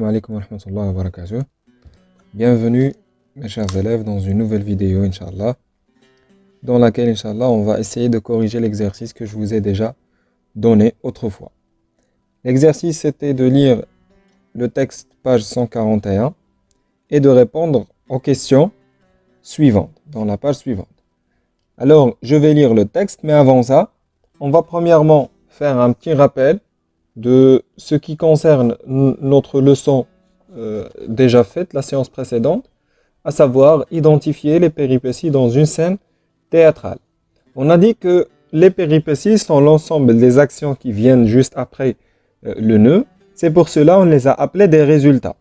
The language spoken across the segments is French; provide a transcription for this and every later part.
Assalamu alaikum wa rahmatullahi wa barakatuh. Bienvenue mes chers élèves dans une nouvelle vidéo Inch'Allah, dans laquelle Inch'Allah on va essayer de corriger l'exercice que je vous ai déjà donné autrefois. L'exercice c'était de lire le texte page 141 et de répondre aux questions suivantes, dans la page suivante. Alors je vais lire le texte, mais avant ça, on va premièrement faire un petit rappel de ce qui concerne notre leçon déjà faite, la séance précédente, à savoir identifier les péripéties dans une scène théâtrale. On a dit que les péripéties sont l'ensemble des actions qui viennent juste après le nœud. C'est pour cela qu'on les a appelées des résultats.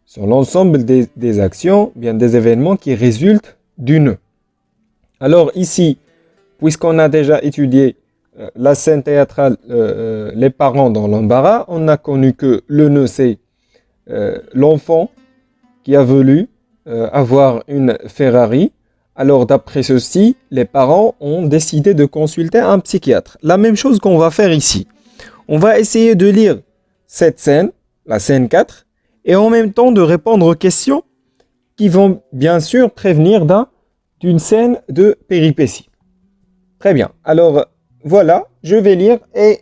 Ce sont l'ensemble des actions, bien des événements qui résultent du nœud. Alors ici, puisqu'on a déjà étudié la scène théâtrale, les parents dans l'embarras, on a connu que le nœud, c'est l'enfant qui a voulu avoir une Ferrari. Alors d'après ceci, les parents ont décidé de consulter un psychiatre. La même chose qu'on va faire ici. On va essayer de lire cette scène, la scène 4, et en même temps de répondre aux questions qui vont bien sûr prévenir d'une scène de péripéties. Très bien. Alors, voilà, je vais lire et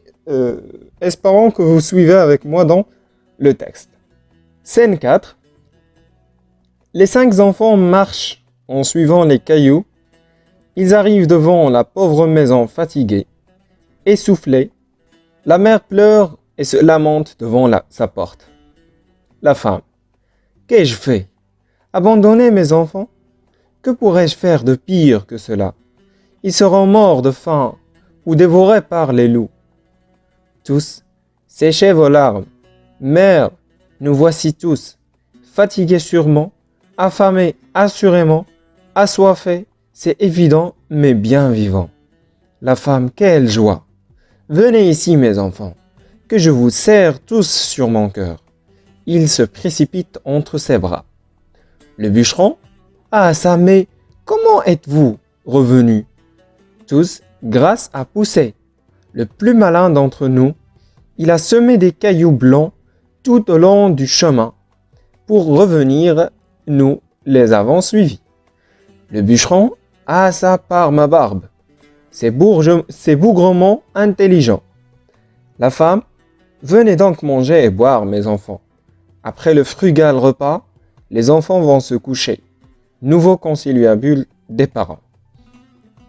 espérons que vous suivez avec moi dans le texte. Scène 4. Les 5 enfants marchent en suivant les cailloux. Ils arrivent devant la pauvre maison fatiguée, essoufflée. La mère pleure et se lamente devant sa porte. La femme. Qu'ai-je fait? Abandonner mes enfants? Que pourrais-je faire de pire que cela? Ils seront morts de faim ou dévorés par les loups. Tous, séchez vos larmes. Mère, nous voici tous, fatigués sûrement, affamés assurément, assoiffés, c'est évident, mais bien vivants. La femme, quelle joie! Venez ici, mes enfants, que je vous serre tous sur mon cœur. Il se précipite entre ses bras. Le bûcheron, ah ça, mais comment êtes-vous revenus? Tous, grâce à Poussé, le plus malin d'entre nous, il a semé des cailloux blancs tout au long du chemin. Pour revenir, nous les avons suivis. Le bûcheron, ah ça par ma barbe, c'est bougrement intelligent. La femme, venez donc manger et boire, mes enfants. Après le frugal repas, les enfants vont se coucher. Nouveau conciliabule des parents.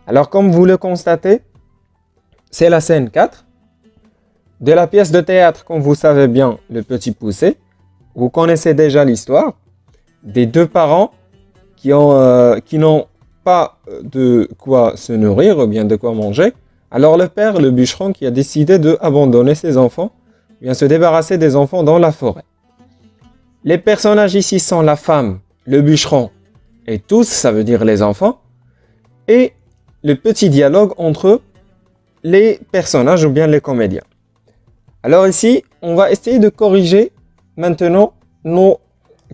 Alors, comme vous le constatez, c'est la scène 4 de la pièce de théâtre, comme vous savez bien, Le Petit Poucet. Vous connaissez déjà l'histoire des 2 parents qui n'ont pas de quoi se nourrir ou bien de quoi manger. Alors le père, le bûcheron, qui a décidé d'abandonner ses enfants, bien se débarrasser des enfants dans la forêt. Les personnages ici sont la femme, le bûcheron et tous, ça veut dire les enfants, et le petit dialogue entre les personnages ou bien les comédiens. Alors ici, on va essayer de corriger maintenant nos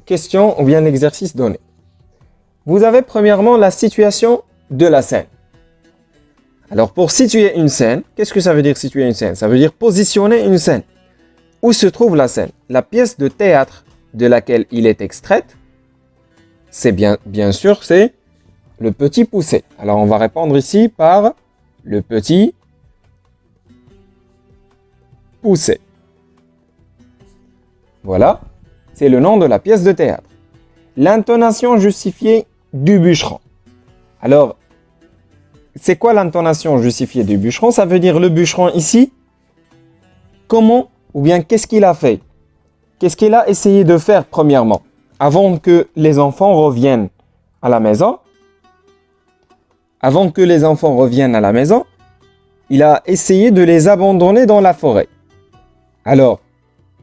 questions ou bien l'exercice donné. Vous avez premièrement la situation de la scène. Alors pour situer une scène, qu'est-ce que ça veut dire situer une scène? Ça veut dire positionner une scène. Où se trouve la scène? La pièce de théâtre de laquelle il est extraite, c'est bien sûr, c'est Le Petit Poucet. Alors on va répondre ici par Le Petit Poucet. Voilà, c'est le nom de la pièce de théâtre. L'intonation justifiée du bûcheron. Alors, c'est quoi l'intonation justifiée du bûcheron? Ça veut dire le bûcheron ici, comment ou bien qu'est-ce qu'il a fait? Qu'est-ce qu'il a essayé de faire premièrement? Avant que les enfants reviennent à la maison, il a essayé de les abandonner dans la forêt. Alors,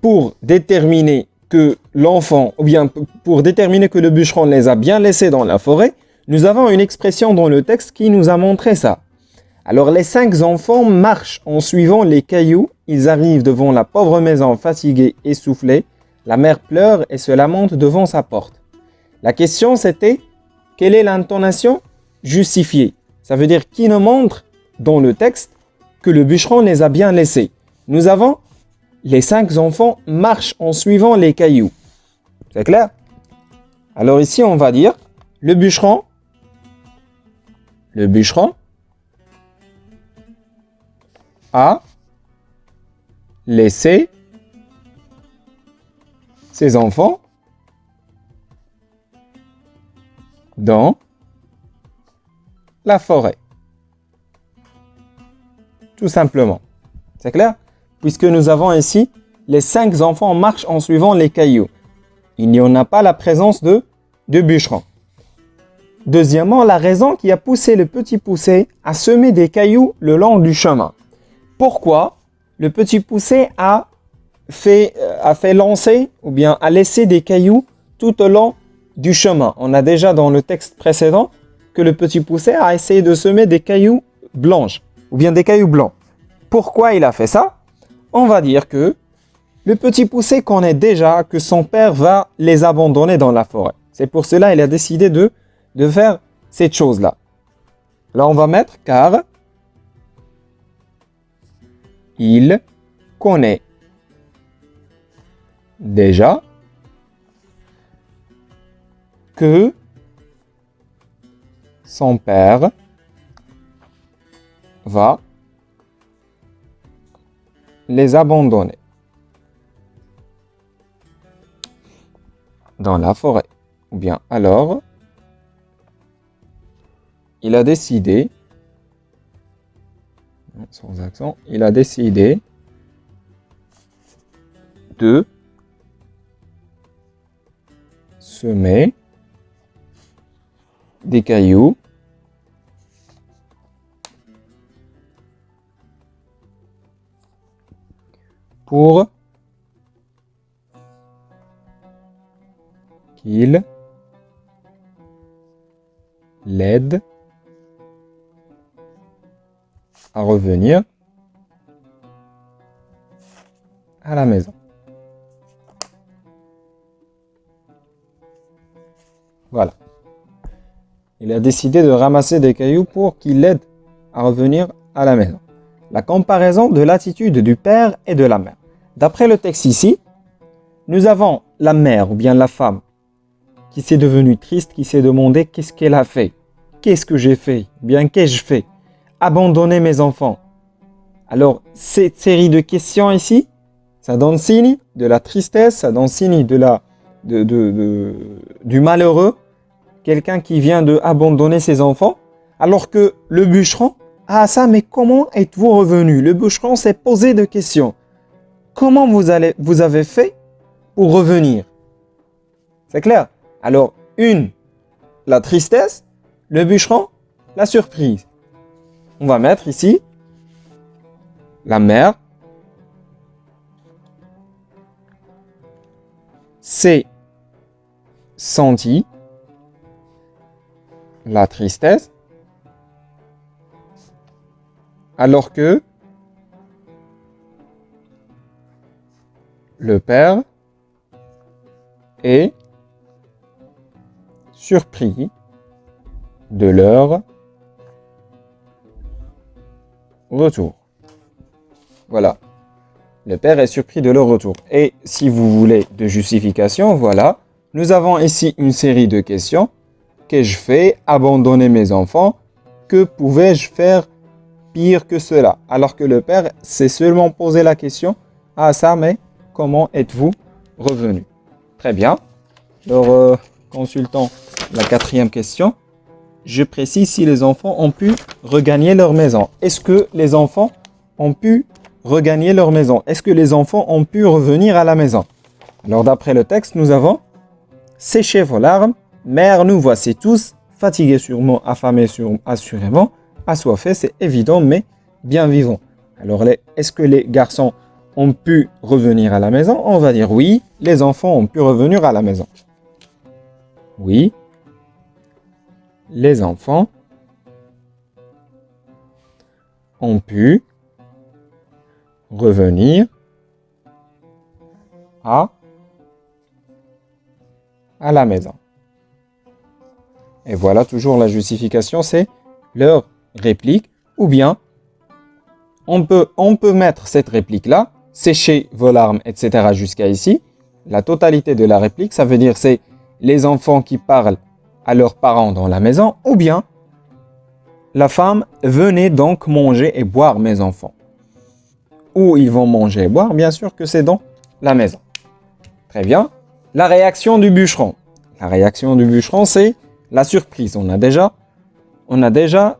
pour déterminer que l'enfant, ou bien pour déterminer que le bûcheron les a bien laissés dans la forêt, nous avons une expression dans le texte qui nous a montré ça. Alors, les 5 enfants marchent en suivant les cailloux. Ils arrivent devant la pauvre maison fatiguée, essoufflée. La mère pleure et se lamente devant sa porte. La question c'était, quelle est l'intonation justifiée? Ça veut dire qui nous montre dans le texte que le bûcheron les a bien laissés. Nous avons les 5 enfants marchent en suivant les cailloux. C'est clair? Alors ici, on va dire le bûcheron a laissé ses enfants dans la forêt. Tout simplement. C'est clair? Puisque nous avons ici les 5 enfants marchent en suivant les cailloux. Il n'y en a pas la présence de bûcheron. Deuxièmement, la raison qui a poussé le petit poucet à semer des cailloux le long du chemin. Pourquoi le petit poucet a fait lancer ou bien a laissé des cailloux tout au long du chemin? On a déjà dans le texte précédent que le petit poucet a essayé de semer des cailloux blanches ou bien des cailloux blancs. Pourquoi il a fait ça? On va dire que le petit poucet connaît déjà que son père va les abandonner dans la forêt. C'est pour cela qu'il a décidé de faire cette chose-là. Là, on va mettre car il connaît déjà que son père va les abandonner dans la forêt. Ou bien alors, il a décidé, sans accent, il a décidé de semer des cailloux pour qu'il l'aide à revenir à la maison. Voilà. Il a décidé de ramasser des cailloux pour qu'il l'aide à revenir à la maison. La comparaison de l'attitude du père et de la mère. D'après le texte ici, nous avons la mère ou bien la femme qui s'est devenue triste, qui s'est demandé qu'est-ce qu'elle a fait. Qu'est-ce que j'ai fait? Bien, qu'ai-je fait? Abandonner mes enfants. Alors, cette série de questions ici, ça donne signe de la tristesse, ça donne signe du malheureux, quelqu'un qui vient de abandonner ses enfants, alors que le bûcheron, ah ça, mais comment êtes-vous revenu? Le bûcheron s'est posé des questions. Comment vous avez fait pour revenir? C'est clair? Alors, la tristesse, le bûcheron, la surprise. On va mettre ici la mère s'est sentie la tristesse alors que le père est surpris de leur retour. Voilà. Le père est surpris de leur retour. Et si vous voulez de justification, voilà. Nous avons ici une série de questions. Qu'ai-je fait? Abandonner mes enfants. Que pouvais-je faire pire que cela? Alors que le père s'est seulement posé la question. Ah ça, mais comment êtes-vous revenu? Très bien. Alors, consultons la 4e question. Je précise si les enfants ont pu regagner leur maison. Est-ce que les enfants ont pu regagner leur maison? Est-ce que les enfants ont pu revenir à la maison? Alors d'après le texte, nous avons séché vos larmes, mère, nous voici tous, fatigués sûrement, affamés assurément, assoiffés, c'est évident, mais bien vivants. Alors est-ce que les garçons ont pu revenir à la maison? On va dire oui, les enfants ont pu revenir à la maison. Oui, les enfants ont pu revenir à la maison. Et voilà toujours la justification, c'est leur réplique. Ou bien, on peut mettre cette réplique-là séchez vos larmes, etc. jusqu'à ici. La totalité de la réplique, ça veut dire c'est les enfants qui parlent à leurs parents dans la maison, ou bien la femme, venez donc manger et boire mes enfants. Où ils vont manger et boire, bien sûr que c'est dans la maison. Très bien. La réaction du bûcheron. La réaction du bûcheron, c'est la surprise. On a déjà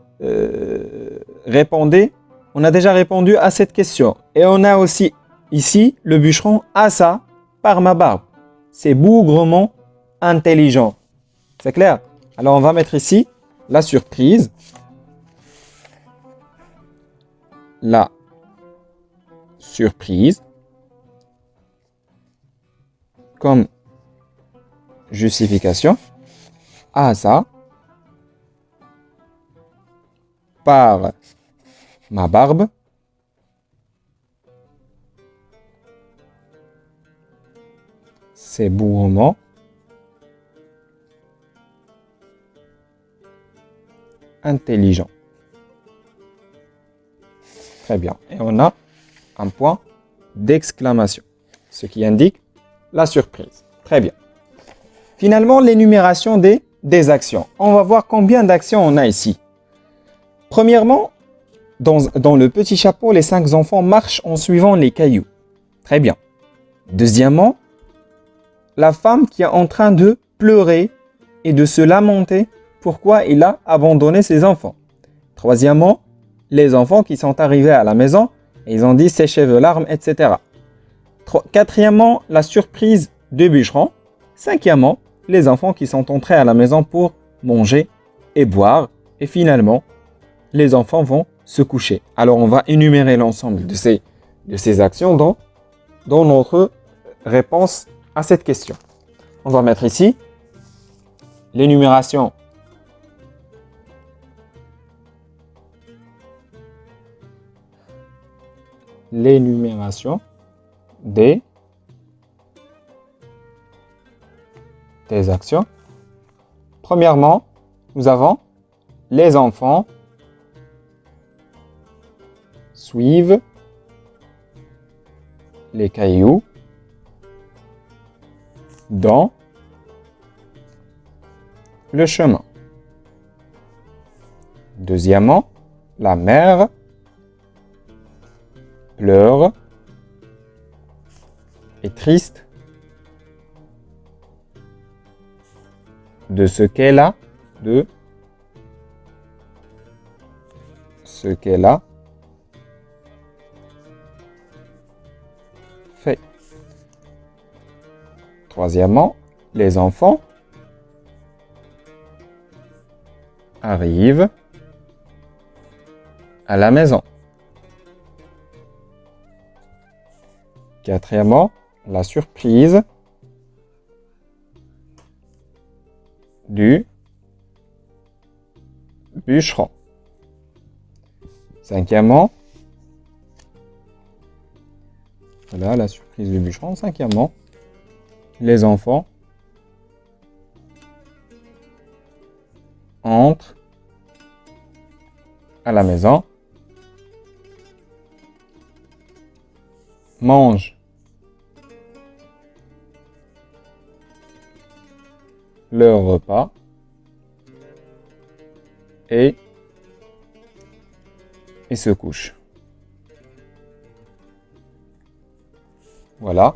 répondu à cette question. Et on a aussi ici le bûcheron a ça par ma barbe. C'est bougrement intelligent. C'est clair? Alors on va mettre ici la surprise. La surprise comme justification. Ah ça par ma barbe. C'est bougrement intelligent. Très bien. Et on a un point d'exclamation, ce qui indique la surprise. Très bien. Finalement, l'énumération des actions. On va voir combien d'actions on a ici. Premièrement, dans le petit chapeau, les 5 enfants marchent en suivant les cailloux. Très bien. Deuxièmement, la femme qui est en train de pleurer et de se lamenter pourquoi il a abandonné ses enfants. Troisièmement, les enfants qui sont arrivés à la maison et ils ont dit séchez vos larmes, etc. Quatrièmement, la surprise du bûcheron. Cinquièmement, les enfants qui sont entrés à la maison pour manger et boire. Et finalement, les enfants vont se coucher. Alors, on va énumérer l'ensemble de ces actions dans notre réponse à cette question. On va mettre ici l'énumération des actions. Premièrement, nous avons les enfants suivent les cailloux dans le chemin. Deuxièmement, la mère pleure, est triste de ce qu'elle a fait. Troisièmement, les enfants arrivent à la maison. Quatrièmement, la surprise du bûcheron. Cinquièmement, voilà la surprise du bûcheron. Cinquièmement, les enfants entrent à la maison, mangent leur repas et se couchent. Voilà,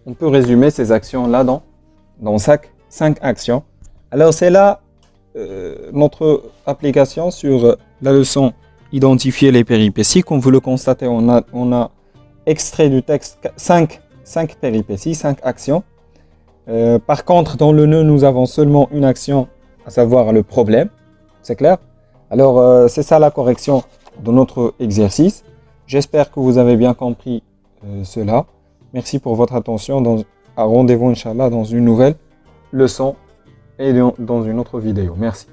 on peut résumer ces actions-là dans 5 actions. Alors c'est là notre application sur la leçon identifier les péripéties. Comme vous le constatez, on a extrait du texte 5 péripéties, 5 actions. Par contre, dans le nœud, nous avons seulement une action, à savoir le problème. C'est clair? Alors, c'est ça la correction de notre exercice. J'espère que vous avez bien compris cela. Merci pour votre attention. À rendez-vous, Inch'Allah, dans une nouvelle leçon et dans une autre vidéo. Merci.